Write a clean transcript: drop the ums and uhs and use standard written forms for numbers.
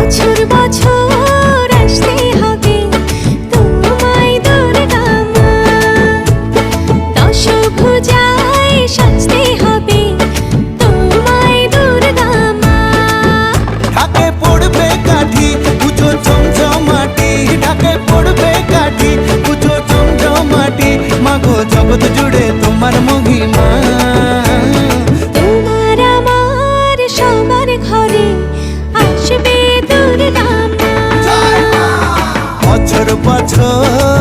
বছর বছর আসতে হবে তোমায় দুর্গা মা, দশভুজায় সাজতে হবে তোমায় দুর্গা মা। ঢাকে পড়বে কাঠি পুজো চমচমাটি, ঢাকে পড়বে কাঠি পুজো চমচমাটি, মাগো জগৎ জুড়ে তোমার মহিমা। তোমার আমার সবার ঘরে আসবে দুর্গা মা। বছর বছর